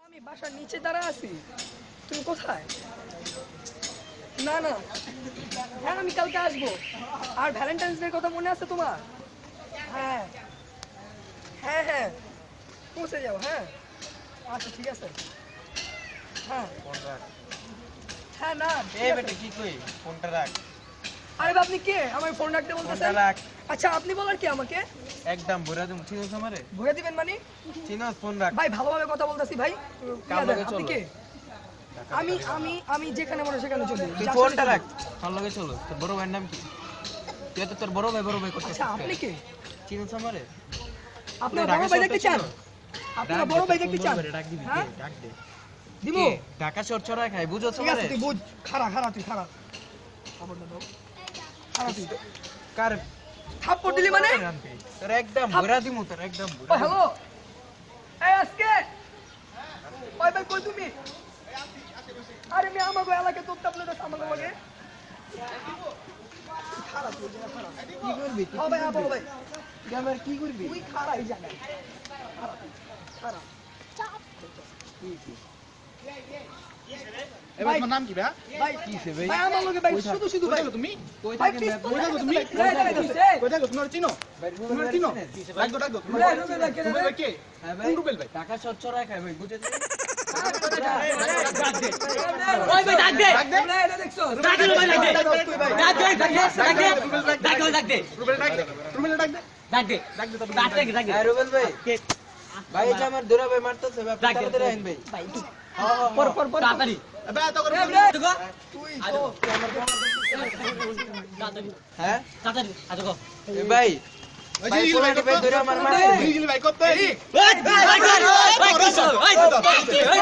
আমি বাসার নিচে দাঁড়ায় আছি। তুমি কোথায়? না না, হ্যাঁ আমি কালকে আসবো। আর ভ্যালেন্টাইন্স ডে কথা মনে আছে তোমার? হ্যাঁ হ্যাঁ হ্যাঁ, পৌঁছে যাও। হ্যাঁ আচ্ছা ঠিক আছে। হ্যাঁ হ্যাঁ না এই বেটা কি কই ফোনটা রাখ। আরে বাবা, আপনি কে আমার ফোন রাখতে বলতেছেন? ফোনটা রাখ। আচ্ছা আপনি বলার কি আমাকে? একদম ভরে দিম। চিনোস আমারে? ঘুরে দিবেন মানে? চিনোস? ফোন রাখ। ভাই ভালোভাবে কথা বলতেছি ভাই। কার লগে আপনি চলো? কে? আমি আমি আমি যেখানে মনে সেখানে চলি। তুই ফোনটা রাখ। তোর লগে চলো। তোর বড় ভাইয়ের নাম কি? তুই তো তোর বড় ভাই করছিস। আচ্ছা আপনি কে? চিনোস আমারে? আপনার বড় ভাই দেখতে চান? আপনার বড় ভাই দেখতে চান? ডাক দিবি। হ্যাঁ? ডাক দে। দিমু? ঢাকা শহর চড়াই খাই বুঝছ ঠিক আছে আমারে? তুই বুঝ। খাড়া তুই খাড়া। খবরটা দাও। খাড়া তুই। কার থাপ্পড় দিলি মানে? তোর একদম ভরা দিমু। তোর একদম ও হ্যালো, এই আজকে ভাই ভাই কই তুমি? আরে আমি আমাগো এলাকায় তো আপনাদের আমাগো লাগে। খাড়া তুই খাড়া। কি করবি? ও ভাই আপো ভাই, গ্রামের কি করবি? তুই খাড়া এই জায়গায়। খাড়া তুই, খাড়া। এবার তোমার নাম কি ভাই? ভাই কিসে ভাই? ভাই আমার লগে ভাই শুধু ভাই। তুমি কই ভাই থাকেন? প্লিজ কই থাকো তুমি? কই থাকো? তোমার চিনো? তোমার চিনো? ডাক দাও। তোমার রুবেল ভাই কে রে? রুবেল ভাই কে? হ্যাঁ কোন রুবেল ভাই? ঢাকা শহর চড়াই খাই ভাই বুঝেছিস? ওই ভাই ডাক দে ডাক দে। এটা দেখছো? ডাক দে ভাই ডাক দে ডাক দে ডাক দে ডাক দে রুবেল ডাক দে। রুবেল ডাক দে। ডাক দে ডাক দে তবে ডাক দে ডাক দে হ্যাঁ রুবেল ভাই। ভাই এটা আমার দুরা ভাই মারতেছে ভাই। ডাক দে। তাড়াতাড়ি আইন ভাই। ভাই একটু পর তাড়াতাড়ি এবার এত করে আজো গো তুই আজো তো তাড়াতাড়ি হ্যাঁ তাড়াতাড়ি আজো গো এ ভাই ওই ভাই যে পোলাটি ভাই দুরা আমার মারছে। জিগিল ভাই কত? ভাই ভাই ভাই কিসো ভাই